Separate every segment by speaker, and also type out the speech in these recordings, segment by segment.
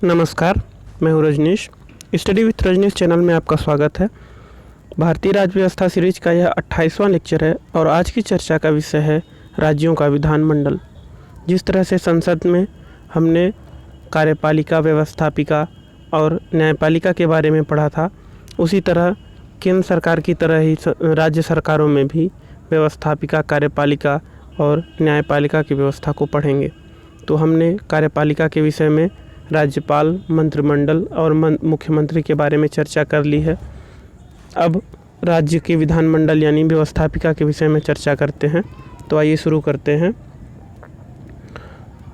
Speaker 1: नमस्कार, मैं हूँ Rajneesh. Study with Rajneesh channel में आपका स्वागत है। भारतीय राज्य व्यवस्था सीरीज का यह 28वां लेक्चर है और आज की चर्चा का विषय है राज्यों का विधानमंडल। जिस तरह से संसद में हमने कार्यपालिका, व्यवस्थापिका और न्यायपालिका के बारे में पढ़ा था, उसी तरह केंद्र सरकार की तरह ही राज्य सरकारों में भी व्यवस्थापिका, कार्यपालिका और न्यायपालिका की व्यवस्था को पढ़ेंगे। तो हमने कार्यपालिका के विषय में राज्यपाल, मंत्रिमंडल और मुख्यमंत्री के बारे में चर्चा कर ली है। अब राज्य के विधानमंडल यानी व्यवस्थापिका के विषय में चर्चा करते हैं। तो आइए शुरू करते हैं।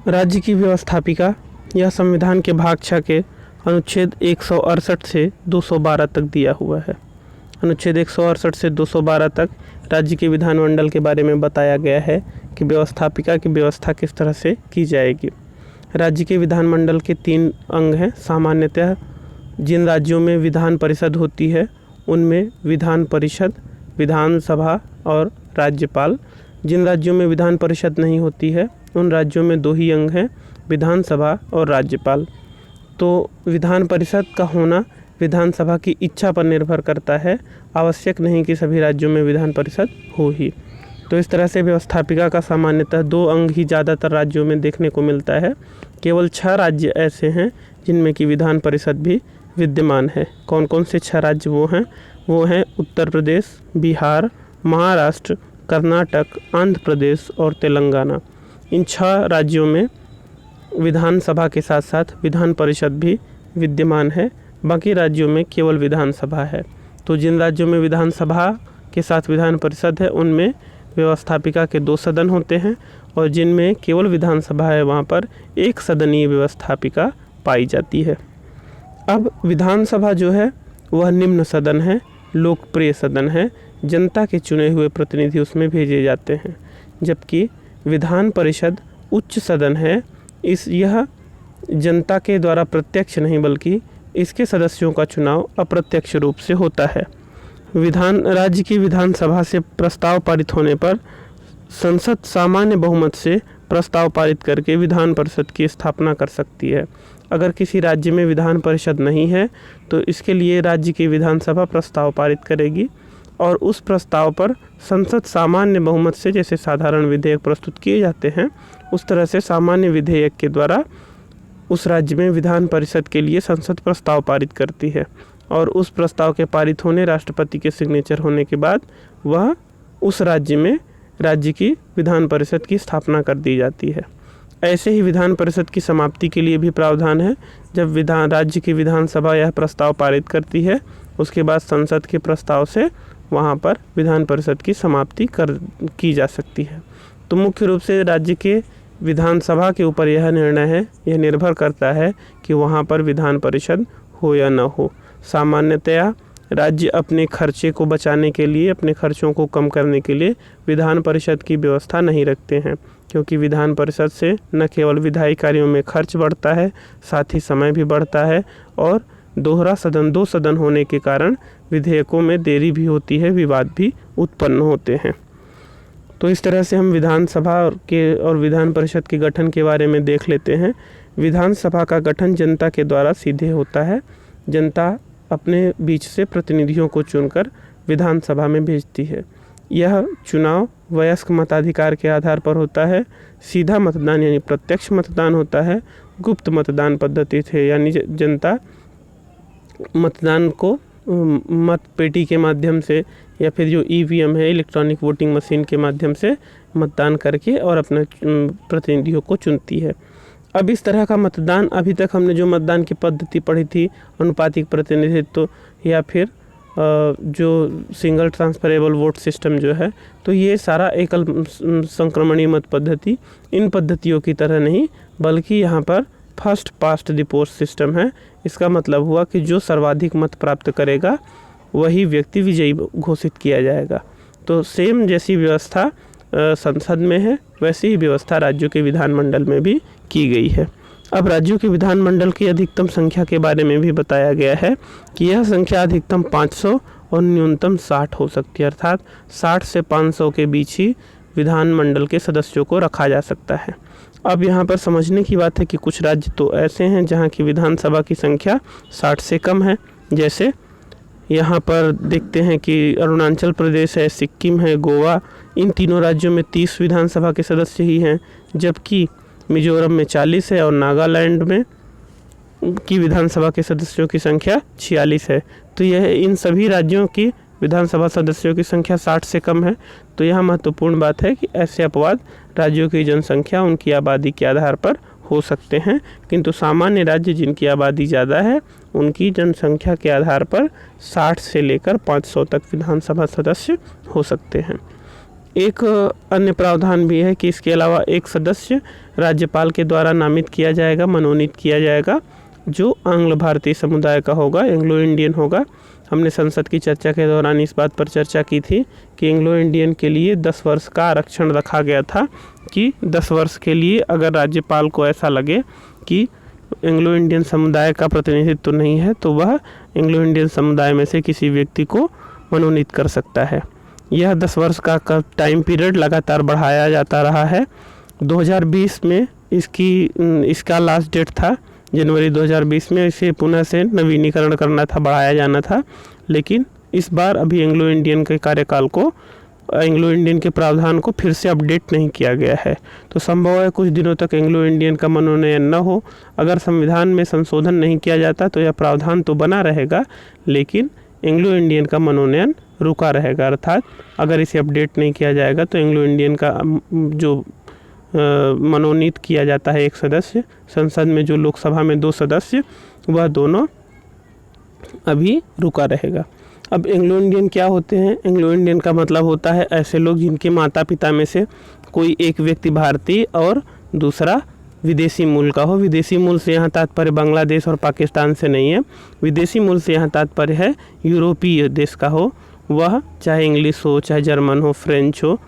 Speaker 1: राज्य की व्यवस्थापिका यह संविधान के भाग 6 के अनुच्छेद 168 से 212 तक दिया हुआ है। अनुच्छेद 168 से 212 तक राज्य के विधानमंडल के बारे में बताया गया है कि व्यवस्थापिका की व्यवस्था किस तरह से की जाएगी। राज्य के विधानमंडल के 3 अंग हैं। सामान्यतः जिन राज्यों में विधान परिषद होती है उनमें विधान परिषद, विधानसभा और राज्यपाल। जिन राज्यों में विधान परिषद नहीं होती है उन राज्यों में 2 ही अंग हैं, विधानसभा और राज्यपाल। तो विधान परिषद का होना विधानसभा की इच्छा पर निर्भर करता है, आवश्यक नहीं कि सभी राज्यों में विधान परिषद हो ही। तो इस तरह से व्यवस्थापिका का सामान्यतः 2 अंग ही ज़्यादातर राज्यों में देखने को मिलता है। केवल 6 राज्य ऐसे हैं जिनमें कि विधान परिषद भी विद्यमान है। कौन कौन से 6 राज्य वो हैं उत्तर प्रदेश, बिहार, महाराष्ट्र, कर्नाटक, आंध्र प्रदेश और तेलंगाना। इन 6 राज्यों में विधानसभा के साथ साथ विधान परिषद भी विद्यमान है। बाकी राज्यों में केवल विधानसभा है। तो जिन राज्यों में विधानसभा के साथ विधान परिषद है उनमें व्यवस्थापिका के 2 सदन होते हैं और जिनमें केवल विधानसभा है वहाँ पर 1 सदनीय व्यवस्थापिका पाई जाती है। अब विधानसभा जो है वह निम्न सदन है, लोकप्रिय सदन है, जनता के चुने हुए प्रतिनिधि उसमें भेजे जाते हैं। जबकि विधान परिषद उच्च सदन है, यह जनता के द्वारा प्रत्यक्ष नहीं बल्कि इसके सदस्यों का चुनाव अप्रत्यक्ष रूप से होता है। राज्य की विधानसभा से प्रस्ताव पारित होने पर संसद सामान्य बहुमत से प्रस्ताव पारित करके विधान परिषद की स्थापना कर सकती है। अगर किसी राज्य में विधान परिषद नहीं है तो इसके लिए राज्य की विधानसभा प्रस्ताव पारित करेगी और उस प्रस्ताव पर संसद सामान्य बहुमत से, जैसे साधारण विधेयक प्रस्तुत किए जाते हैं उस तरह से सामान्य विधेयक के द्वारा उस राज्य में विधान परिषद के लिए संसद प्रस्ताव पारित करती है और उस प्रस्ताव के पारित होने, राष्ट्रपति के सिग्नेचर होने के बाद वह उस राज्य में राज्य की विधान परिषद की स्थापना कर दी जाती है। ऐसे ही विधान परिषद की समाप्ति के लिए भी प्रावधान है। जब राज्य की विधानसभा यह प्रस्ताव पारित करती है उसके बाद संसद के प्रस्ताव से वहाँ पर विधान परिषद की समाप्ति की जा सकती है। तो मुख्य रूप से राज्य के विधानसभा के ऊपर यह निर्णय है, यह निर्भर करता है कि वहाँ पर विधान परिषद हो या न हो। सामान्यतया राज्य अपने खर्चे को बचाने के लिए, अपने खर्चों को कम करने के लिए विधान परिषद की व्यवस्था नहीं रखते हैं, क्योंकि विधान परिषद से न केवल विधायी कार्यों में खर्च बढ़ता है, साथ ही समय भी बढ़ता है और 2 सदन होने के कारण विधेयकों में देरी भी होती है, विवाद भी उत्पन्न होते हैं। तो इस तरह से हम विधानसभा और विधान परिषद के गठन के बारे में देख लेते हैं। विधानसभा का गठन जनता के द्वारा सीधे होता है। जनता अपने बीच से प्रतिनिधियों को चुनकर विधानसभा में भेजती है। यह चुनाव वयस्क मताधिकार के आधार पर होता है। सीधा मतदान यानी प्रत्यक्ष मतदान होता है। गुप्त मतदान पद्धति से यानी जनता मतदान को मत पेटी के माध्यम से या फिर जो ईवीएम है, इलेक्ट्रॉनिक वोटिंग मशीन के माध्यम से मतदान करके और अपने प्रतिनिधियों को चुनती है। अब इस तरह का मतदान, अभी तक हमने जो मतदान की पद्धति पढ़ी थी, अनुपातिक प्रतिनिधित्व या फिर जो सिंगल ट्रांसफरेबल वोट सिस्टम जो है, तो ये सारा एकल संक्रमणीय मत पद्धति इन पद्धतियों की तरह नहीं बल्कि यहाँ पर first past the post system है। इसका मतलब हुआ कि जो सर्वाधिक मत प्राप्त करेगा वही व्यक्ति विजयी घोषित किया जाएगा। तो सेम जैसी व्यवस्था संसद में है वैसी ही व्यवस्था राज्यों के विधानमंडल में भी की गई है। अब राज्यों के विधानमंडल की अधिकतम संख्या के बारे में भी बताया गया है कि यह संख्या अधिकतम 500 और न्यूनतम 60 हो सकती है, अर्थात 60 से 500 के बीच ही विधानमंडल के सदस्यों को रखा जा सकता है। अब यहाँ पर समझने की बात है कि कुछ राज्य तो ऐसे हैं जहाँ की विधानसभा की संख्या 60 से कम है। जैसे यहाँ पर देखते हैं कि अरुणाचल प्रदेश है, सिक्किम है, गोवा, इन तीनों राज्यों में 30 विधानसभा के सदस्य ही हैं, जबकि मिजोरम में 40 है और नागालैंड में की विधानसभा के सदस्यों की संख्या 46 है। तो यह इन सभी राज्यों की विधानसभा सदस्यों की संख्या 60 से कम है। तो यह महत्वपूर्ण बात है कि ऐसे अपवाद राज्यों की जनसंख्या उनकी आबादी के आधार पर हो सकते हैं, किंतु सामान्य राज्य जिनकी आबादी ज़्यादा है उनकी जनसंख्या के आधार पर 60 से लेकर 500 तक विधानसभा सदस्य हो सकते हैं। एक अन्य प्रावधान भी है कि इसके अलावा एक सदस्य राज्यपाल के द्वारा नामित किया जाएगा, मनोनीत किया जाएगा, जो आंग्ल भारतीय समुदाय का होगा, एंग्लो इंडियन होगा। हमने संसद की चर्चा के दौरान इस बात पर चर्चा की थी कि एंग्लो इंडियन के लिए 10 वर्ष का आरक्षण रखा गया था कि 10 वर्ष के लिए अगर राज्यपाल को ऐसा लगे कि एंग्लो इंडियन समुदाय का प्रतिनिधित्व तो नहीं है तो वह एंग्लो इंडियन समुदाय में से किसी व्यक्ति को मनोनीत कर सकता है। यह 10 वर्ष का टाइम पीरियड लगातार बढ़ाया जाता रहा है। 2020 में इसका लास्ट डेट था जनवरी 2020 में। इसे पुनः से नवीनीकरण करना था, बढ़ाया जाना था, लेकिन इस बार अभी एंग्लो इंडियन के कार्यकाल को, एंग्लो इंडियन के प्रावधान को फिर से अपडेट नहीं किया गया है। तो संभव है कुछ दिनों तक एंग्लो इंडियन का मनोनयन न हो। अगर संविधान में संशोधन नहीं किया जाता तो यह प्रावधान तो बना रहेगा, लेकिन एंग्लो इंडियन का मनोनयन रुका रहेगा। अर्थात अगर इसे अपडेट नहीं किया जाएगा तो एंग्लो इंडियन का जो मनोनीत किया जाता है एक सदस्य, संसद में जो लोकसभा में 2 सदस्य, वह दोनों अभी रुका रहेगा। अब एंग्लो इंडियन क्या होते हैं? एंग्लो इंडियन का मतलब होता है ऐसे लोग जिनके माता पिता में से कोई एक व्यक्ति भारतीय और दूसरा विदेशी मूल का हो। विदेशी मूल से यहाँ तात्पर्य बांग्लादेश और पाकिस्तान से नहीं है। विदेशी मूल से यहाँ तात्पर्य है यूरोपीय देश का हो, वह चाहे इंग्लिश हो, चाहे जर्मन हो, फ्रेंच हो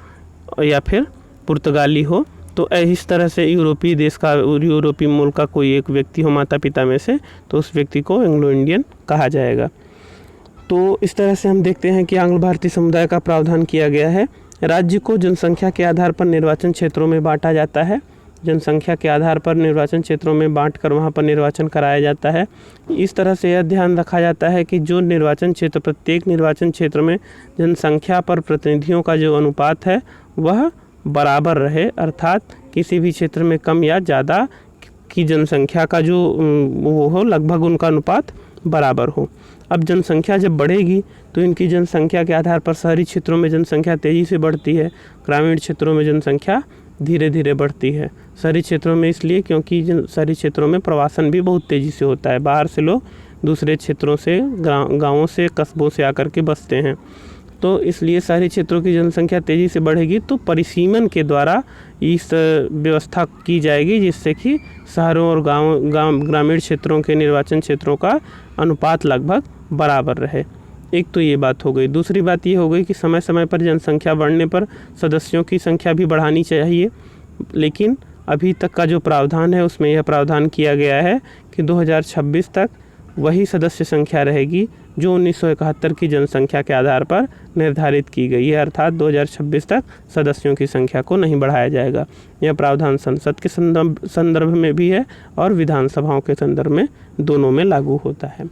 Speaker 1: या फिर पुर्तगाली हो। तो इस तरह से यूरोपीय देश का, यूरोपीय मूल का कोई एक व्यक्ति हो माता पिता में से, तो उस व्यक्ति को एंग्लो इंडियन कहा जाएगा। तो इस तरह से हम देखते हैं कि आंग्ल भारतीय समुदाय का प्रावधान किया गया है। राज्य को जनसंख्या के आधार पर निर्वाचन क्षेत्रों में बांटा जाता है। जनसंख्या के आधार पर निर्वाचन क्षेत्रों में बांटकर वहां पर निर्वाचन कराया जाता है। इस तरह से यह ध्यान रखा जाता है कि जो निर्वाचन क्षेत्र, प्रत्येक निर्वाचन क्षेत्र में जनसंख्या पर प्रतिनिधियों का जो अनुपात है वह बराबर रहे, अर्थात किसी भी क्षेत्र में कम या ज़्यादा की जनसंख्या का जो वो हो, लगभग उनका अनुपात बराबर हो। अब जनसंख्या जब बढ़ेगी तो इनकी जनसंख्या के आधार पर शहरी क्षेत्रों में जनसंख्या तेज़ी से बढ़ती है, ग्रामीण क्षेत्रों में जनसंख्या धीरे धीरे बढ़ती है। शहरी क्षेत्रों में इसलिए क्योंकि शहरी क्षेत्रों में प्रवासन भी बहुत तेज़ी से होता है, बाहर से लोग दूसरे क्षेत्रों से, गाँवों से, कस्बों से आकर के बसते हैं। तो इसलिए शहरी क्षेत्रों की जनसंख्या तेज़ी से बढ़ेगी तो परिसीमन के द्वारा इस व्यवस्था की जाएगी जिससे कि शहरों और ग्रामीण क्षेत्रों के निर्वाचन क्षेत्रों का अनुपात लगभग बराबर रहे। एक तो ये बात हो गई। दूसरी बात ये हो गई कि समय समय पर जनसंख्या बढ़ने पर सदस्यों की संख्या भी बढ़ानी चाहिए, लेकिन अभी तक का जो प्रावधान है उसमें यह प्रावधान किया गया है कि 2026 तक वही सदस्य संख्या रहेगी जो 1971 की जनसंख्या के आधार पर निर्धारित की गई है, अर्थात 2026 तक सदस्यों की संख्या को नहीं बढ़ाया जाएगा। यह प्रावधान संसद के संदर्भ में भी है और विधानसभाओं के संदर्भ में, दोनों में लागू होता है।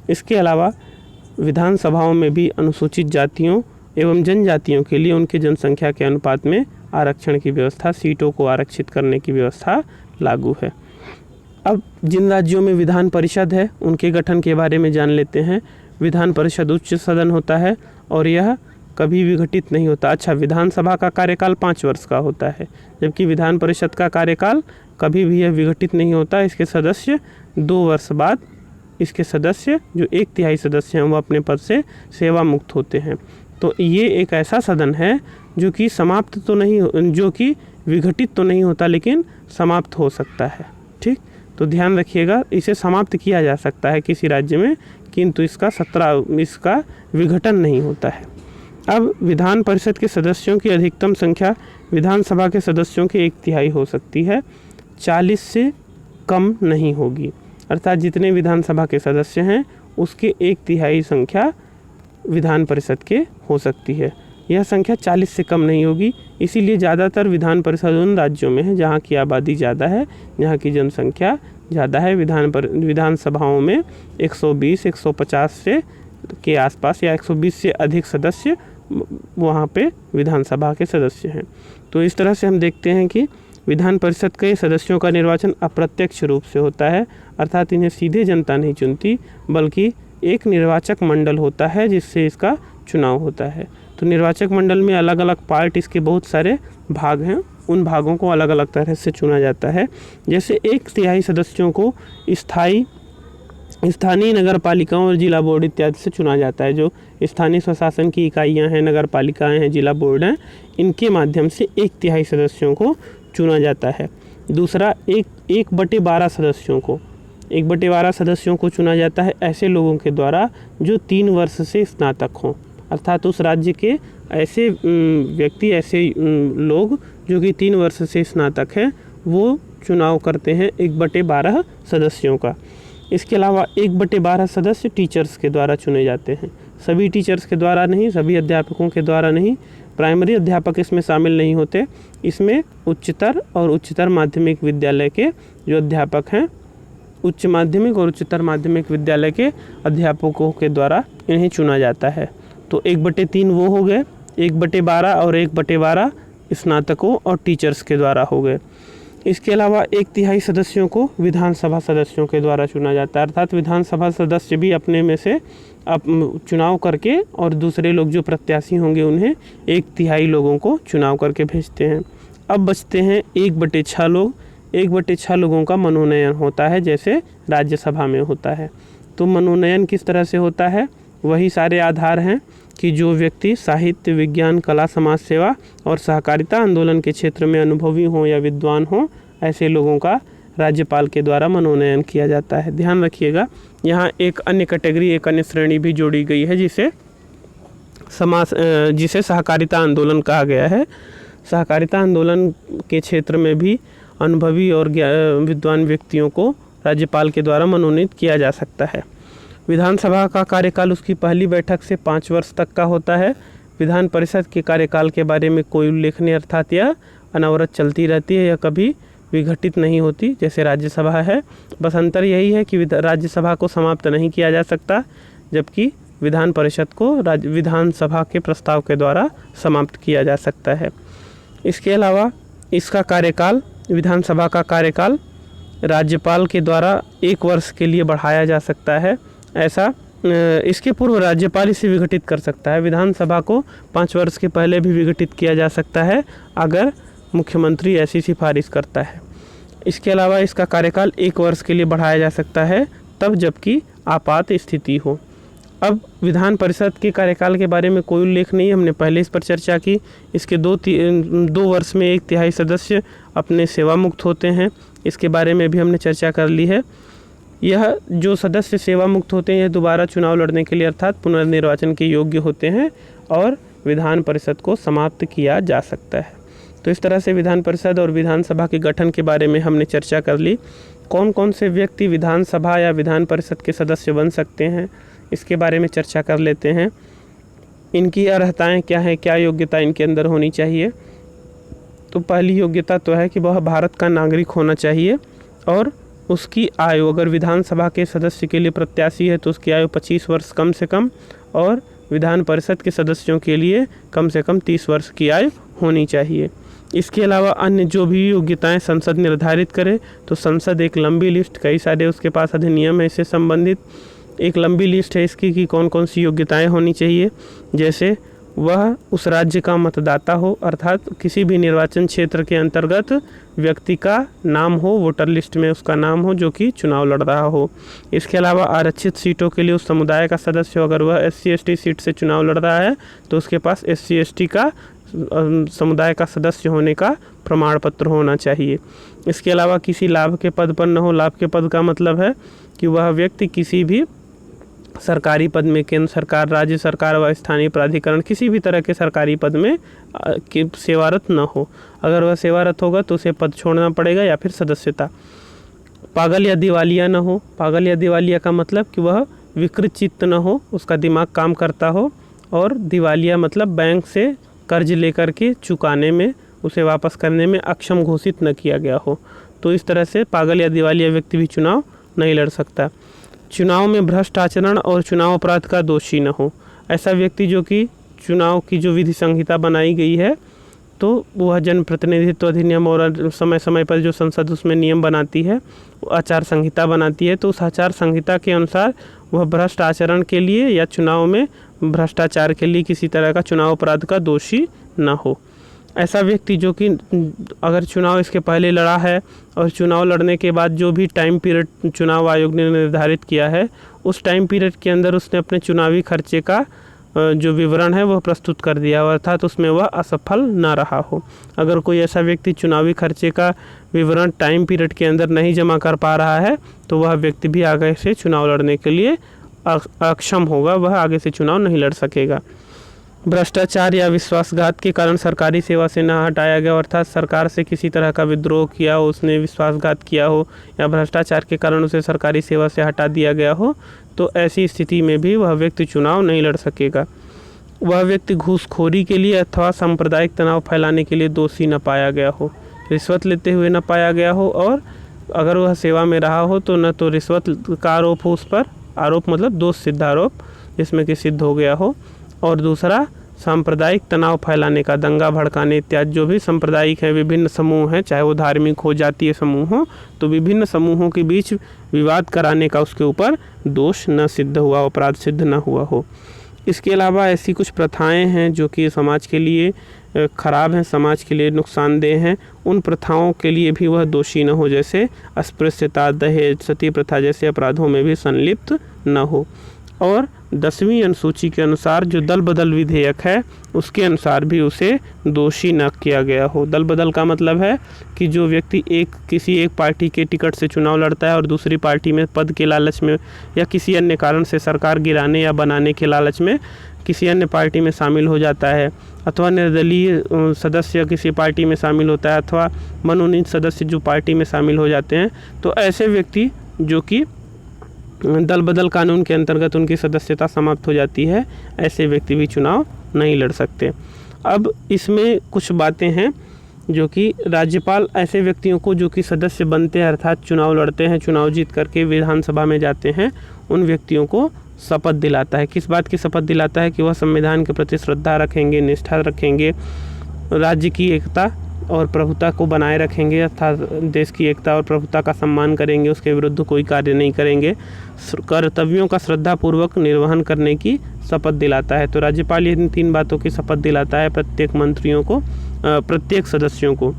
Speaker 1: इसके अलावा विधानसभाओं में भी अनुसूचित जातियों एवं जनजातियों के लिए उनकी जनसंख्या के अनुपात में आरक्षण की व्यवस्था, सीटों को आरक्षित करने की व्यवस्था लागू है। अब जिन राज्यों में विधान परिषद है उनके गठन के बारे में जान लेते हैं। विधान परिषद उच्च सदन होता है और यह कभी विघटित नहीं होता। अच्छा, विधानसभा का कार्यकाल 5 वर्ष का होता है, जबकि विधान परिषद का कार्यकाल कभी भी यह विघटित नहीं होता। इसके सदस्य 2 वर्ष बाद, इसके सदस्य जो 1/3 सदस्य हैं वो अपने पद से सेवा मुक्त होते हैं। तो ये एक ऐसा सदन है जो कि समाप्त तो नहीं, जो कि विघटित तो नहीं होता लेकिन समाप्त हो सकता है। ठीक, तो ध्यान रखिएगा, इसे समाप्त किया जा सकता है किसी राज्य में, किंतु इसका विघटन नहीं होता है। अब विधान परिषद के सदस्यों की अधिकतम संख्या विधानसभा के सदस्यों के 1/3 हो सकती है, 40 से कम नहीं होगी। अर्थात जितने विधानसभा के सदस्य हैं उसके 1/3 संख्या विधान परिषद के हो सकती है। यह संख्या 40 से कम नहीं होगी। इसीलिए ज़्यादातर विधान परिषद उन राज्यों में है जहाँ की आबादी ज़्यादा है, जहाँ की जनसंख्या ज़्यादा है। विधानसभाओं में 120, 150 से के आसपास या 120 से अधिक सदस्य वहाँ पे विधानसभा के सदस्य हैं। तो इस तरह से हम देखते हैं कि विधान परिषद के सदस्यों का निर्वाचन अप्रत्यक्ष रूप से होता है, अर्थात इन्हें सीधे जनता नहीं चुनती, बल्कि एक निर्वाचक मंडल होता है जिससे इसका चुनाव होता है। तो निर्वाचक मंडल में अलग अलग पार्ट, इसके बहुत सारे भाग हैं, उन भागों को अलग अलग तरह से चुना जाता है। जैसे 1/3 सदस्यों को स्थानीय नगर पालिकाओं और जिला बोर्ड इत्यादि से चुना जाता है। जो स्थानीय स्वशासन की इकाइयां हैं, नगर पालिकाएँ हैं, जिला बोर्ड हैं, इनके माध्यम से 1/3 सदस्यों को चुना जाता है। दूसरा, 1/12 सदस्यों को 1/12 सदस्यों को चुना जाता है ऐसे लोगों के द्वारा जो 3 वर्ष से स्नातक हों, अर्थात उस राज्य के ऐसे व्यक्ति, ऐसे लोग जो कि 3 वर्ष से स्नातक हैं, वो चुनाव करते हैं 1/12 सदस्यों का। इसके अलावा 1/12 सदस्य टीचर्स के द्वारा चुने जाते हैं। सभी टीचर्स के द्वारा नहीं, सभी अध्यापकों के द्वारा नहीं, प्राइमरी अध्यापक इसमें शामिल नहीं होते। इसमें उच्चतर और उच्चतर माध्यमिक विद्यालय के जो अध्यापक हैं, उच्च माध्यमिक और उच्चतर माध्यमिक विद्यालय के अध्यापकों के द्वारा इन्हें चुना जाता है। तो 1/3 वो हो गए, 1/12 और 1/12 स्नातकों और टीचर्स के द्वारा हो गए। इसके अलावा 1/3 सदस्यों को विधानसभा सदस्यों के द्वारा चुना जाता है, अर्थात विधानसभा सदस्य भी अपने में से चुनाव करके और दूसरे लोग जो प्रत्याशी होंगे उन्हें 1/3 लोगों को चुनाव करके भेजते हैं। अब बचते हैं 1/6 लोग। 1/6 लोगों का मनोनयन होता है, जैसे राज्यसभा में होता है। तो मनोनयन किस तरह से होता है? वही सारे आधार हैं कि जो व्यक्ति साहित्य, विज्ञान, कला, समाज सेवा और सहकारिता आंदोलन के क्षेत्र में अनुभवी हों या विद्वान हों, ऐसे लोगों का राज्यपाल के द्वारा मनोनयन किया जाता है। ध्यान रखिएगा, यहाँ एक अन्य कैटेगरी, एक अन्य श्रेणी भी जोड़ी गई है जिसे सहकारिता आंदोलन कहा गया है। सहकारिता आंदोलन के क्षेत्र में भी अनुभवी और विद्वान व्यक्तियों को राज्यपाल के द्वारा मनोनीत किया जा सकता है। विधानसभा का कार्यकाल उसकी पहली बैठक से 5 वर्ष तक का होता है। विधान परिषद के कार्यकाल के बारे में कोई उल्लेख नहीं, अर्थात यह अनवरत चलती रहती है, यह कभी विघटित नहीं होती जैसे राज्यसभा है। बस अंतर यही है कि राज्यसभा को समाप्त नहीं किया जा सकता, जबकि विधान परिषद को विधानसभा के प्रस्ताव के द्वारा समाप्त किया जा सकता है। इसके अलावा इसका कार्यकाल, विधानसभा का कार्यकाल राज्यपाल के द्वारा 1 वर्ष के लिए बढ़ाया जा सकता है। ऐसा इसके पूर्व राज्यपाल इसे विघटित कर सकता है। विधानसभा को 5 वर्ष के पहले भी विघटित किया जा सकता है अगर मुख्यमंत्री ऐसी सिफारिश करता है। इसके अलावा इसका कार्यकाल 1 वर्ष के लिए बढ़ाया जा सकता है तब जबकि आपात स्थिति हो। अब विधान परिषद के कार्यकाल के बारे में कोई उल्लेख नहीं, हमने पहले इस पर चर्चा की। इसके 2 वर्ष में 1/3 सदस्य अपने सेवा मुक्त होते हैं, इसके बारे में भी हमने चर्चा कर ली है। यह जो सदस्य सेवा मुक्त होते हैं, यह दोबारा चुनाव लड़ने के लिए अर्थात पुनर्निर्वाचन के योग्य होते हैं और विधान परिषद को समाप्त किया जा सकता है। तो इस तरह से विधान परिषद और विधानसभा के गठन के बारे में हमने चर्चा कर ली। कौन कौन से व्यक्ति विधानसभा या विधान परिषद के सदस्य बन सकते हैं, इसके बारे में चर्चा कर लेते हैं। इनकी अर्हताएँ क्या हैं, क्या योग्यता इनके अंदर होनी चाहिए। तो पहली योग्यता तो है कि वह भारत का नागरिक होना चाहिए और उसकी आयु, अगर विधानसभा के सदस्य के लिए प्रत्याशी है तो उसकी आयु 25 वर्ष कम से कम, और विधान परिषद के सदस्यों के लिए कम से कम 30 वर्ष की आयु होनी चाहिए। इसके अलावा अन्य जो भी योग्यताएं संसद निर्धारित करे, तो संसद एक लंबी लिस्ट, कई सारे उसके पास अधिनियम है इससे संबंधित, एक लंबी लिस्ट है इसकी कि कौन कौन सी योग्यताएं होनी चाहिए। जैसे वह उस राज्य का मतदाता हो, अर्थात किसी भी निर्वाचन क्षेत्र के अंतर्गत व्यक्ति का नाम हो, वोटर लिस्ट में उसका नाम हो जो कि चुनाव लड़ रहा हो। इसके अलावा आरक्षित सीटों के लिए उस समुदाय का सदस्य हो, अगर वह SC/ST सीट से चुनाव लड़ रहा है तो उसके पास SC/ST का समुदाय का सदस्य होने का प्रमाण पत्र होना चाहिए। इसके अलावा किसी लाभ के पद पर न हो। लाभ के पद का मतलब है कि वह व्यक्ति किसी भी सरकारी पद में, केंद्र सरकार, राज्य सरकार व स्थानीय प्राधिकरण, किसी भी तरह के सरकारी पद में सेवारत न हो। अगर वह सेवारत होगा तो उसे पद छोड़ना पड़ेगा या फिर सदस्यता। पागल या दिवालिया न हो। पागल या दिवालिया का मतलब कि वह विकृत चित्त न हो, उसका दिमाग काम करता हो और दिवालिया मतलब बैंक से कर्ज लेकर के चुकाने में, उसे वापस करने में अक्षम घोषित न किया गया हो। तो इस तरह से पागल या दिवालिया व्यक्ति भी चुनाव नहीं लड़ सकता। चुनाव में भ्रष्ट आचरण और चुनाव अपराध का दोषी न हो। ऐसा व्यक्ति जो कि चुनाव की जो विधि संहिता बनाई गई है तो वह जनप्रतिनिधित्व अधिनियम और समय समय पर जो संसद उसमें नियम बनाती है, आचार संहिता बनाती है, तो उस आचार संहिता के अनुसार वह भ्रष्ट आचरण के लिए या चुनाव में भ्रष्टाचार के लिए किसी तरह का चुनाव अपराध का दोषी न हो। ऐसा व्यक्ति जो कि अगर चुनाव इसके पहले लड़ा है और चुनाव लड़ने के बाद जो भी टाइम पीरियड चुनाव आयोग ने निर्धारित किया है, उस टाइम पीरियड के अंदर उसने अपने चुनावी खर्चे का जो विवरण है वह प्रस्तुत कर दिया हो, अर्थात उसमें वह असफल ना रहा हो। अगर कोई ऐसा व्यक्ति चुनावी खर्चे का विवरण टाइम पीरियड के अंदर नहीं जमा कर पा रहा है तो वह व्यक्ति भी आगे से चुनाव लड़ने के लिए अक्षम होगा, वह आगे से चुनाव नहीं लड़ सकेगा। भ्रष्टाचार या विश्वासघात के कारण सरकारी सेवा से न हटाया गया, अर्थात सरकार से किसी तरह का विद्रोह किया हो, उसने विश्वासघात किया हो या भ्रष्टाचार के कारण उसे सरकारी सेवा से हटा दिया गया हो, तो ऐसी स्थिति में भी वह व्यक्ति चुनाव नहीं लड़ सकेगा। वह व्यक्ति घूसखोरी के लिए अथवा सांप्रदायिक तनाव फैलाने के लिए दोषी न पाया गया हो, रिश्वत लेते हुए न पाया गया हो, और अगर वह सेवा में रहा हो तो न तो रिश्वत का आरोप हो उस पर, आरोप मतलब दोष सिद्ध आरोप जिसमें कि सिद्ध हो गया हो, और दूसरा सांप्रदायिक तनाव फैलाने का, दंगा भड़काने इत्यादि जो भी सांप्रदायिक हैं, विभिन्न समूह हैं, चाहे वो धार्मिक हो, जातीय समूह हो, तो विभिन्न समूहों के बीच विवाद कराने का उसके ऊपर दोष न सिद्ध हुआ, अपराध सिद्ध न हुआ हो। इसके अलावा ऐसी कुछ प्रथाएं हैं जो कि समाज के लिए खराब हैं, समाज के लिए नुकसानदेह हैं, उन प्रथाओं के लिए भी वह दोषी न हो, जैसे अस्पृश्यता, दहेज, सती प्रथा जैसे अपराधों में भी संलिप्त न हो। और 10वीं अनुसूची के अनुसार जो दल बदल विधेयक है उसके अनुसार भी उसे दोषी न किया गया हो। दल बदल का मतलब है कि जो व्यक्ति किसी एक पार्टी के टिकट से चुनाव लड़ता है और दूसरी पार्टी में पद के लालच में या किसी अन्य कारण से सरकार गिराने या बनाने के लालच में किसी अन्य पार्टी में शामिल हो जाता है, अथवा निर्दलीय सदस्य किसी पार्टी में शामिल होता है, अथवा मनोनीत सदस्य जो पार्टी में शामिल हो जाते हैं, तो ऐसे व्यक्ति जो कि दल बदल कानून के अंतर्गत उनकी सदस्यता समाप्त हो जाती है, ऐसे व्यक्ति भी चुनाव नहीं लड़ सकते। अब इसमें कुछ बातें हैं जो कि राज्यपाल ऐसे व्यक्तियों को जो कि सदस्य बनते हैं अर्थात चुनाव लड़ते हैं, चुनाव जीत करके विधानसभा में जाते हैं, उन व्यक्तियों को शपथ दिलाता है। किस बात की शपथ दिलाता है? कि वह संविधान के प्रति श्रद्धा रखेंगे, निष्ठा रखेंगे, राज्य की एकता और प्रभुता को बनाए रखेंगे, अर्थात देश की एकता और प्रभुता का सम्मान करेंगे, उसके विरुद्ध कोई कार्य नहीं करेंगे, कर्तव्यों का श्रद्धापूर्वक निर्वहन करने की शपथ दिलाता है। तो राज्यपाल इन 3 बातों की शपथ दिलाता है प्रत्येक मंत्रियों को, प्रत्येक सदस्यों को।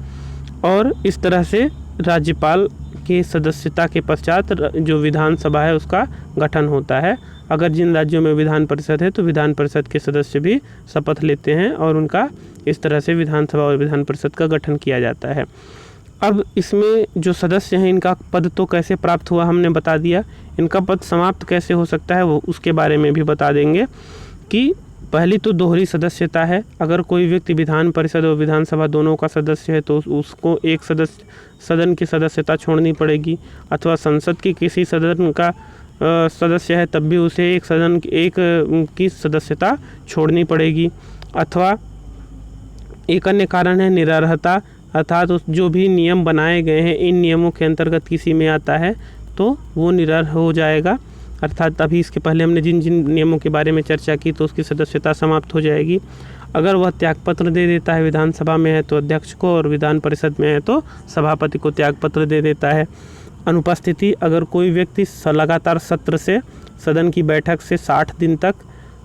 Speaker 1: और इस तरह से राज्यपाल की सदस्यता के पश्चात जो विधानसभा है उसका गठन होता है। अगर जिन राज्यों में विधान परिषद है तो विधान परिषद के सदस्य भी शपथ लेते हैं और उनका इस तरह से विधानसभा और विधान परिषद का गठन किया जाता है। अब इसमें जो सदस्य हैं इनका पद तो कैसे प्राप्त हुआ हमने बता दिया, इनका पद समाप्त कैसे हो सकता है वो उसके बारे में भी बता देंगे। कि पहली तो दोहरी सदस्यता है, अगर कोई व्यक्ति विधान परिषद और विधानसभा दोनों का सदस्य है तो उसको एक सदन की सदस्यता छोड़नी पड़ेगी, अथवा संसद की किसी सदन का सदस्य है तब भी उसे एक सदन की सदस्यता छोड़नी पड़ेगी, अथवा एक अन्य कारण है निरर्हता, अर्थात जो भी नियम बनाए गए हैं इन नियमों के अंतर्गत किसी में आता है तो वो निरर्ह हो जाएगा, अर्थात अभी इसके पहले हमने जिन जिन नियमों के बारे में चर्चा की तो उसकी सदस्यता समाप्त हो जाएगी। अगर वह त्यागपत्र दे देता है, विधानसभा में है तो अध्यक्ष को और विधान परिषद में है तो सभापति को त्यागपत्र दे देता है। अनुपस्थिति, अगर कोई व्यक्ति लगातार सत्र से सदन की बैठक से 60 दिन तक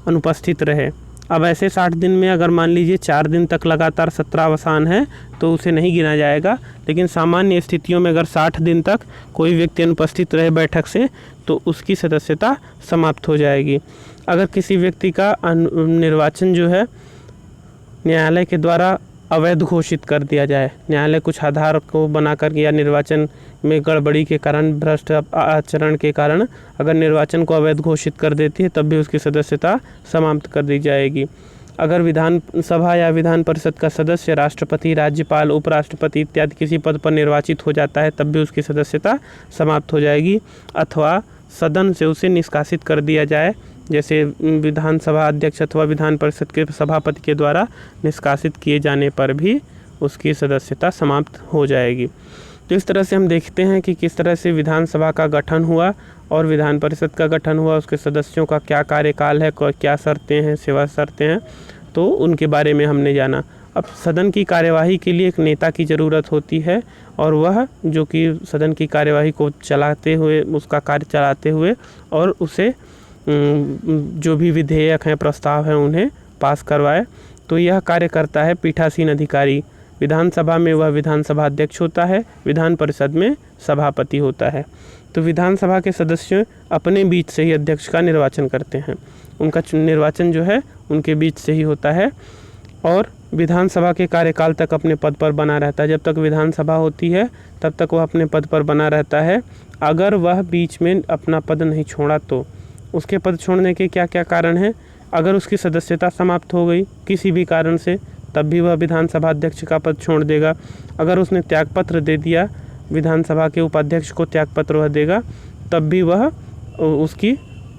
Speaker 1: अनुपस्थित रहे, अब ऐसे 60 दिन में अगर मान लीजिए 4 दिन तक लगातार सत्रावसान है तो उसे नहीं गिना जाएगा, लेकिन सामान्य स्थितियों में अगर 60 दिन तक कोई व्यक्ति अनुपस्थित रहे बैठक से तो उसकी सदस्यता समाप्त हो जाएगी। अगर किसी व्यक्ति का निर्वाचन जो है न्यायालय के द्वारा अवैध घोषित कर दिया जाए, न्यायालय कुछ आधार को बनाकर या निर्वाचन में गड़बड़ी के कारण, भ्रष्ट आचरण के कारण अगर निर्वाचन को अवैध घोषित कर देती है तब भी उसकी सदस्यता समाप्त कर दी जाएगी। अगर विधानसभा या विधान परिषद का सदस्य राष्ट्रपति, राज्यपाल, उपराष्ट्रपति इत्यादि किसी पद पर निर्वाचित हो जाता है तब भी उसकी सदस्यता समाप्त हो जाएगी, अथवा सदन से उसे निष्कासित कर दिया जाए, जैसे विधानसभा अध्यक्ष अथवा विधान परिषद के सभापति के द्वारा निष्कासित किए जाने पर भी उसकी सदस्यता समाप्त हो जाएगी। तो इस तरह से हम देखते हैं कि किस तरह से विधानसभा का गठन हुआ और विधान परिषद का गठन हुआ, उसके सदस्यों का क्या कार्यकाल है, क्या शर्तें हैं, सेवा शर्तें हैं, तो उनके बारे में हमने जाना। अब सदन की कार्यवाही के लिए एक नेता की ज़रूरत होती है और वह जो कि सदन की कार्यवाही को चलाते हुए, उसका कार्य चलाते हुए और उसे जो भी विधेयक हैं, प्रस्ताव हैं, उन्हें पास करवाए। तो यह कार्य करता है पीठासीन अधिकारी। विधानसभा में वह विधानसभा अध्यक्ष होता है, विधान परिषद में सभापति होता है। तो विधानसभा के सदस्य अपने बीच से ही अध्यक्ष का निर्वाचन करते हैं। उनका निर्वाचन जो है उनके बीच से ही होता है और विधानसभा के कार्यकाल तक अपने पद पर बना रहता है। जब तक विधानसभा होती है तब तक वह अपने पद पर बना रहता है। अगर वह बीच में अपना पद नहीं छोड़ा तो उसके पद छोड़ने के क्या क्या कारण हैं? अगर उसकी सदस्यता समाप्त हो गई किसी भी कारण से, तब भी वह विधानसभा अध्यक्ष का पद छोड़ देगा। अगर उसने त्यागपत्र दे दिया, विधानसभा के उपाध्यक्ष को त्यागपत्र वह देगा, तब भी वह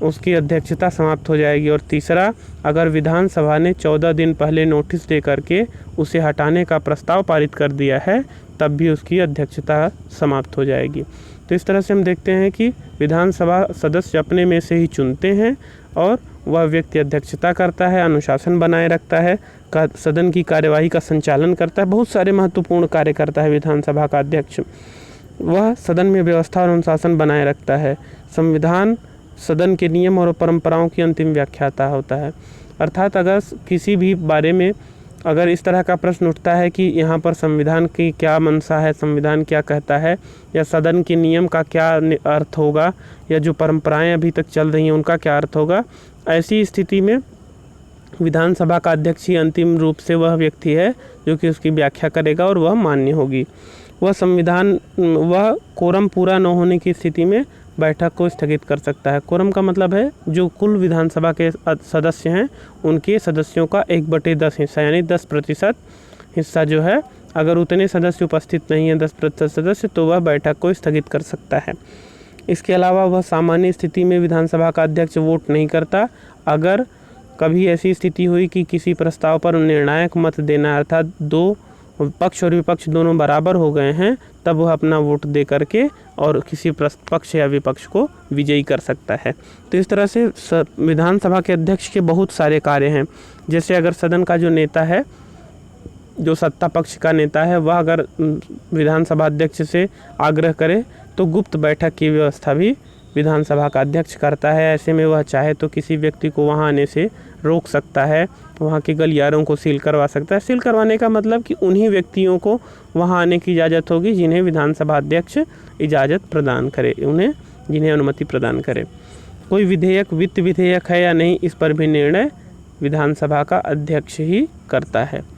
Speaker 1: उसकी अध्यक्षता समाप्त हो जाएगी। और तीसरा, अगर विधानसभा ने 14 दिन पहले नोटिस दे करके उसे हटाने का प्रस्ताव पारित कर दिया है, तब भी उसकी अध्यक्षता समाप्त हो जाएगी। तो इस तरह से हम देखते हैं कि विधानसभा सदस्य अपने में से ही चुनते हैं और वह व्यक्ति अध्यक्षता करता है, अनुशासन बनाए रखता है, सदन की कार्यवाही का संचालन करता है, बहुत सारे महत्वपूर्ण कार्य करता है विधानसभा का अध्यक्ष। वह सदन में व्यवस्था और अनुशासन बनाए रखता है। संविधान सदन के नियम और परंपराओं की अंतिम व्याख्याता होता है। अर्थात अगर किसी भी बारे में अगर इस तरह का प्रश्न उठता है कि यहाँ पर संविधान की क्या मंशा है, संविधान क्या कहता है, या सदन के नियम का क्या अर्थ होगा, या जो परंपराएं अभी तक चल रही हैं उनका क्या अर्थ होगा, ऐसी स्थिति में विधानसभा का अध्यक्ष ही अंतिम रूप से वह व्यक्ति है जो कि उसकी व्याख्या करेगा और वह मान्य होगी। वह कोरम पूरा न होने की स्थिति में बैठक को स्थगित कर सकता है। कोरम का मतलब है जो कुल विधानसभा के सदस्य हैं उनके सदस्यों का 1/10 हिस्सा, यानी 10% हिस्सा जो है, अगर उतने सदस्य उपस्थित नहीं हैं 10% सदस्य, तो वह बैठक को स्थगित कर सकता है। इसके अलावा वह सामान्य स्थिति में विधानसभा का अध्यक्ष वोट नहीं करता। अगर कभी ऐसी स्थिति हुई कि किसी प्रस्ताव पर निर्णायक मत देना, अर्थात दो पक्ष और विपक्ष दोनों बराबर हो गए हैं, तब वह अपना वोट दे करके और किसी पक्ष या विपक्ष को विजयी कर सकता है। तो इस तरह से विधानसभा के अध्यक्ष के बहुत सारे कार्य हैं। जैसे अगर सदन का जो नेता है, जो सत्ता पक्ष का नेता है, वह अगर विधानसभा अध्यक्ष से आग्रह करे तो गुप्त बैठक की व्यवस्था भी विधानसभा का अध्यक्ष करता है। ऐसे में वह चाहे तो किसी व्यक्ति को वहां आने से रोक सकता है, वहां के गलियारों को सील करवा सकता है। सील करवाने का मतलब कि उन्हीं व्यक्तियों को वहां आने की इजाज़त होगी जिन्हें विधानसभा अध्यक्ष इजाज़त प्रदान करे, जिन्हें अनुमति प्रदान करे। कोई विधेयक वित्त विधेयक है या नहीं, इस पर भी निर्णय विधानसभा का अध्यक्ष ही करता है।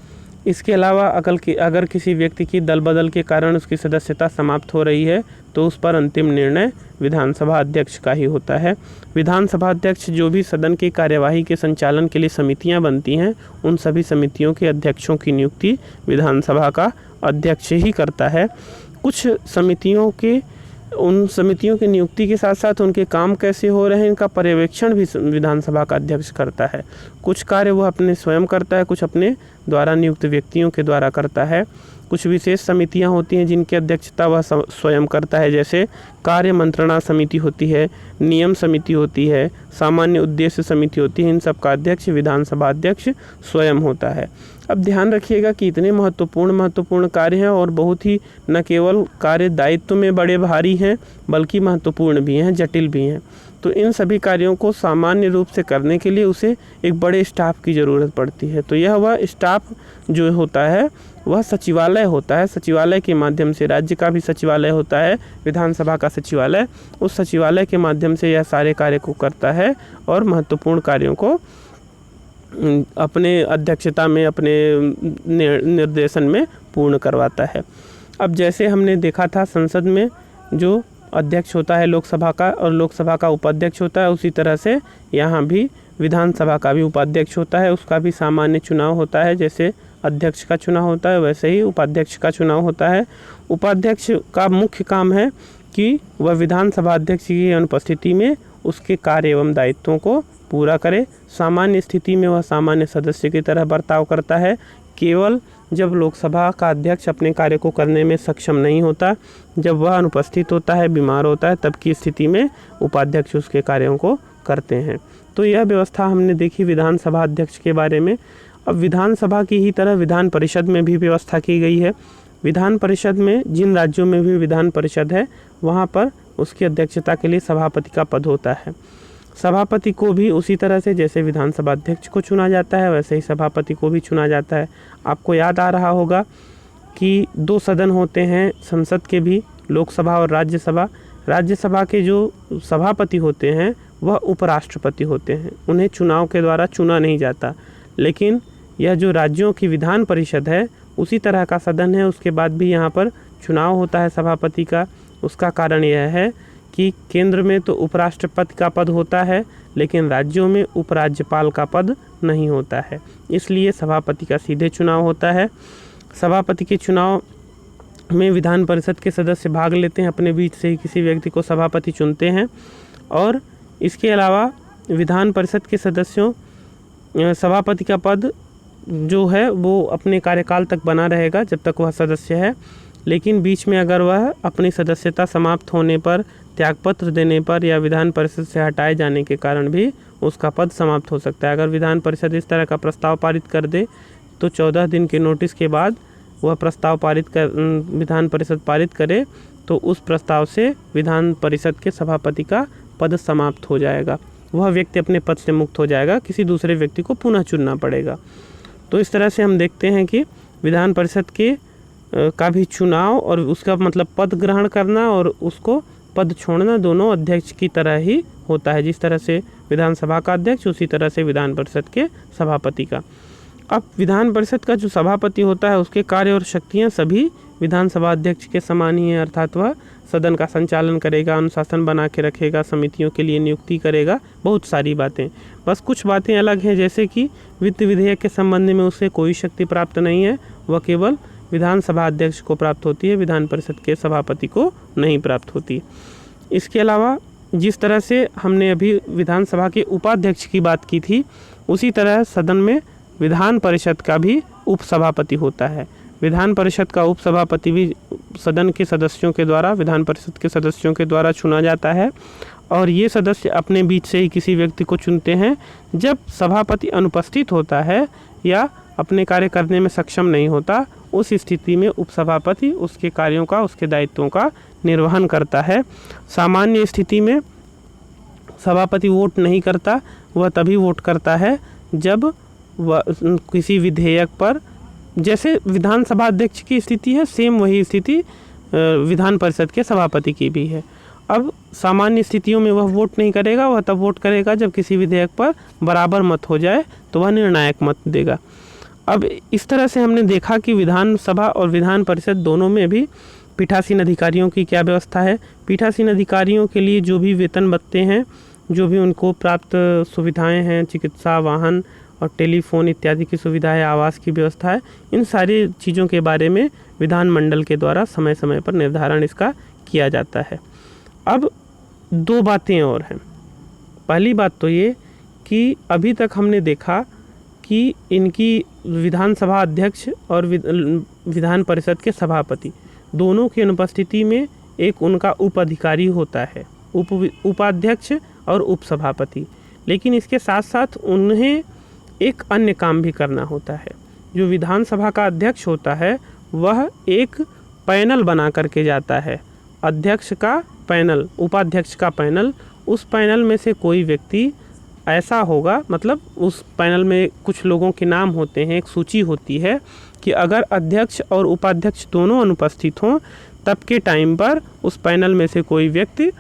Speaker 1: इसके अलावा अगर किसी व्यक्ति की दल बदल के कारण उसकी सदस्यता समाप्त हो रही है तो उस पर अंतिम निर्णय विधानसभा अध्यक्ष का ही होता है। विधानसभा अध्यक्ष जो भी सदन की कार्यवाही के संचालन के लिए समितियां बनती हैं, उन सभी समितियों के अध्यक्षों की नियुक्ति विधानसभा का अध्यक्ष ही करता है। उन समितियों की नियुक्ति के साथ साथ उनके काम कैसे हो रहे हैं, इनका पर्यवेक्षण भी विधानसभा का अध्यक्ष करता है। कुछ कार्य वह अपने स्वयं करता है, कुछ अपने द्वारा नियुक्त व्यक्तियों के द्वारा करता है। कुछ विशेष समितियां होती हैं जिनकी अध्यक्षता वह स्वयं करता है, जैसे कार्य मंत्रणा समिति होती है, नियम समिति होती है, सामान्य उद्देश्य समिति होती है। इन सब का अध्यक्ष विधानसभा अध्यक्ष स्वयं होता है। अब ध्यान रखिएगा कि इतने महत्वपूर्ण कार्य हैं और बहुत ही न केवल कार्य दायित्व में बड़े भारी हैं बल्कि महत्वपूर्ण भी हैं, जटिल भी हैं। तो इन सभी कार्यों को सामान्य रूप से करने के लिए उसे एक बड़े स्टाफ की ज़रूरत पड़ती है। तो वह स्टाफ जो होता है वह सचिवालय होता है। सचिवालय के माध्यम से, राज्य का भी सचिवालय होता है, विधानसभा का सचिवालय, उस सचिवालय के माध्यम से यह सारे कार्य को करता है और महत्वपूर्ण कार्यों को अपने अध्यक्षता में, अपने निर्देशन में पूर्ण करवाता है। अब जैसे हमने देखा था संसद में जो अध्यक्ष होता है लोकसभा का और लोकसभा का उपाध्यक्ष होता है, उसी तरह से यहाँ भी विधानसभा का भी उपाध्यक्ष होता है, उसका भी सामान्य चुनाव होता है। जैसे अध्यक्ष का चुनाव होता है वैसे ही उपाध्यक्ष का चुनाव होता है। उपाध्यक्ष का मुख्य काम है कि वह विधानसभा अध्यक्ष की अनुपस्थिति में उसके कार्य एवं दायित्वों को पूरा करे। सामान्य स्थिति में वह सामान्य सदस्य की तरह बर्ताव करता है। केवल जब लोकसभा का अध्यक्ष अपने कार्य को करने में सक्षम नहीं होता, जब वह अनुपस्थित होता है, बीमार होता है, तब की स्थिति में उपाध्यक्ष उसके कार्यों को करते हैं। तो यह व्यवस्था हमने देखी विधानसभा अध्यक्ष के बारे में। अब विधानसभा की ही तरह विधान परिषद में भी व्यवस्था की गई है। विधान परिषद में जिन राज्यों में भी विधान परिषद है वहाँ पर उसकी अध्यक्षता के लिए सभापति का पद होता है। सभापति को भी उसी तरह से जैसे विधानसभा अध्यक्ष को चुना जाता है वैसे ही सभापति को भी चुना जाता है। आपको याद आ रहा होगा कि 2 सदन होते हैं संसद के भी, लोकसभा और राज्यसभा। राज्यसभा के जो सभापति होते हैं वह उपराष्ट्रपति होते हैं, उन्हें चुनाव के द्वारा चुना नहीं जाता। लेकिन यह जो राज्यों की विधान परिषद है उसी तरह का सदन है, उसके बाद भी यहाँ पर चुनाव होता है सभापति का। उसका कारण यह है कि केंद्र में तो उपराष्ट्रपति का पद होता है लेकिन राज्यों में उपराज्यपाल का पद नहीं होता है, इसलिए सभापति का सीधे चुनाव होता है। सभापति के चुनाव में विधान परिषद के सदस्य भाग लेते हैं, अपने बीच से ही किसी व्यक्ति को सभापति चुनते हैं। और इसके अलावा विधान परिषद के सदस्यों सभापति का पद जो है वो अपने कार्यकाल तक बना रहेगा जब तक वह सदस्य है, लेकिन बीच में अगर वह अपनी सदस्यता समाप्त होने पर, त्यागपत्र देने पर या विधान परिषद से हटाए जाने के कारण भी उसका पद समाप्त हो सकता है। अगर विधान परिषद इस तरह का प्रस्ताव पारित कर दे तो 14 दिन के नोटिस के बाद वह प्रस्ताव विधान परिषद पारित करे तो उस प्रस्ताव से विधान परिषद के सभापति का पद समाप्त हो जाएगा, वह व्यक्ति अपने पद से मुक्त हो जाएगा, किसी दूसरे व्यक्ति को पुनः चुनना पड़ेगा। तो इस तरह से हम देखते हैं कि विधान परिषद के का भी चुनाव और उसका मतलब पद ग्रहण करना और उसको पद छोड़ना दोनों अध्यक्ष की तरह ही होता है। जिस तरह से विधानसभा का अध्यक्ष उसी तरह से विधान परिषद के सभापति का। अब विधान परिषद का जो सभापति होता है उसके कार्य और शक्तियां सभी विधानसभा अध्यक्ष के समान ही है, अर्थात वह सदन का संचालन करेगा, अनुशासन बना के रखेगा, समितियों के लिए नियुक्ति करेगा, बहुत सारी बातें। बस कुछ बातें अलग हैं, जैसे कि वित्त विधेयक के संबंध में उसे कोई शक्ति प्राप्त नहीं है, वह केवल विधानसभा अध्यक्ष को प्राप्त होती है, विधान परिषद के सभापति को नहीं प्राप्त होती। इसके अलावा जिस तरह से हमने अभी विधानसभा के उपाध्यक्ष की बात की थी, उसी तरह सदन में विधान परिषद का भी उपसभापति होता है। विधान परिषद का उपसभापति भी सदन के सदस्यों के द्वारा, विधान परिषद के सदस्यों के द्वारा चुना जाता है और ये सदस्य अपने बीच से ही किसी व्यक्ति को चुनते हैं। जब सभापति अनुपस्थित होता है या अपने कार्य करने में सक्षम नहीं होता, उस स्थिति में उपसभापति उसके कार्यों का, उसके दायित्वों का निर्वहन करता है। सामान्य स्थिति में सभापति वोट नहीं करता, वह तभी वोट करता है जब वह किसी विधेयक पर, जैसे विधानसभा अध्यक्ष की स्थिति है सेम वही स्थिति विधान परिषद के सभापति की भी है। अब सामान्य स्थितियों में वह वोट नहीं करेगा, वह तब वोट करेगा जब किसी विधेयक पर बराबर मत हो जाए तो वह निर्णायक मत देगा। अब इस तरह से हमने देखा कि विधानसभा और विधान परिषद दोनों में भी पीठासीन अधिकारियों की क्या व्यवस्था है। पीठासीन अधिकारियों के लिए जो भी वेतन भत्ते हैं, जो भी उनको प्राप्त सुविधाएं हैं, चिकित्सा, वाहन और टेलीफोन इत्यादि की सुविधाएं, आवास की व्यवस्था है, इन सारी चीज़ों के बारे में विधानमंडल के द्वारा समय समय पर निर्धारण इसका किया जाता है। अब 2 बातें और हैं। पहली बात तो ये कि अभी तक हमने देखा कि इनकी विधानसभा अध्यक्ष और विधान परिषद के सभापति दोनों की अनुपस्थिति में एक उनका उपअधिकारी होता है, उपाध्यक्ष और उपसभापति। लेकिन इसके साथ साथ उन्हें एक अन्य काम भी करना होता है। जो विधानसभा का अध्यक्ष होता है वह एक पैनल बना करके जाता है, अध्यक्ष का पैनल, उपाध्यक्ष का पैनल। उस पैनल में से कोई व्यक्ति ऐसा होगा, मतलब उस पैनल में कुछ लोगों के नाम होते हैं, एक सूची होती है कि अगर अध्यक्ष और उपाध्यक्ष दोनों अनुपस्थित हों तब के टाइम पर उस पैनल में से कोई व्यक्ति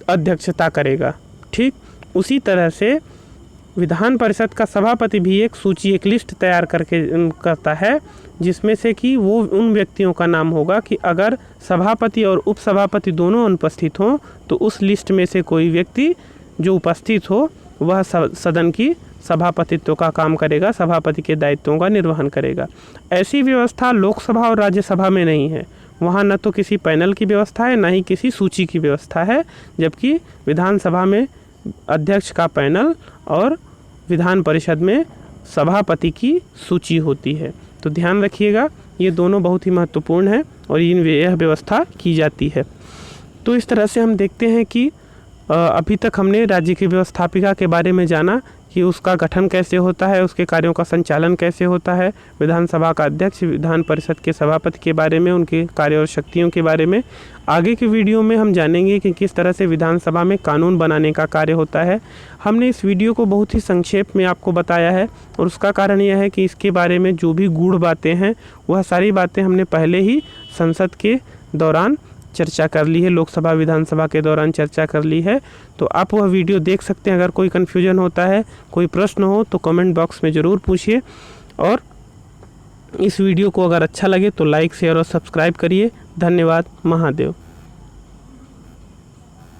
Speaker 1: अध्यक्षता करेगा। ठीक उसी तरह से विधान परिषद का सभापति भी एक सूची, एक लिस्ट तैयार करके करता है जिसमें से कि वो उन व्यक्तियों का नाम होगा कि अगर सभापति और उपसभापति दोनों अनुपस्थित हों तो उस लिस्ट में से कोई व्यक्ति जो उपस्थित हो वह सदन की सभापतित्व का काम करेगा, सभापति के दायित्वों का निर्वहन करेगा। ऐसी व्यवस्था लोकसभा और राज्यसभा में नहीं है। वहाँ न तो किसी पैनल की व्यवस्था है, न ही किसी सूची की व्यवस्था है, जबकि विधानसभा में अध्यक्ष का पैनल और विधान परिषद में सभापति की सूची होती है। तो ध्यान रखिएगा, ये दोनों बहुत ही महत्वपूर्ण हैं और यह व्यवस्था की जाती है। तो इस तरह से हम देखते हैं कि अभी तक हमने राज्य की व्यवस्थापिका के बारे में जाना कि उसका गठन कैसे होता है, उसके कार्यों का संचालन कैसे होता है, विधानसभा का अध्यक्ष, विधान परिषद के सभापति के बारे में, उनके कार्य और शक्तियों के बारे में। आगे की वीडियो में हम जानेंगे कि किस तरह से विधानसभा में कानून बनाने का कार्य होता है। हमने इस वीडियो को बहुत ही संक्षेप में आपको बताया है और उसका कारण यह है कि इसके बारे में जो भी गूढ़ बातें हैं वह सारी बातें हमने पहले ही संसद के दौरान चर्चा कर ली है, लोकसभा विधानसभा के दौरान चर्चा कर ली है। तो आप वह वीडियो देख सकते हैं। अगर कोई कन्फ्यूजन होता है, कोई प्रश्न हो तो कमेंट बॉक्स में ज़रूर पूछिए। और इस वीडियो को अगर अच्छा लगे तो लाइक, शेयर और सब्सक्राइब करिए। धन्यवाद। महादेव।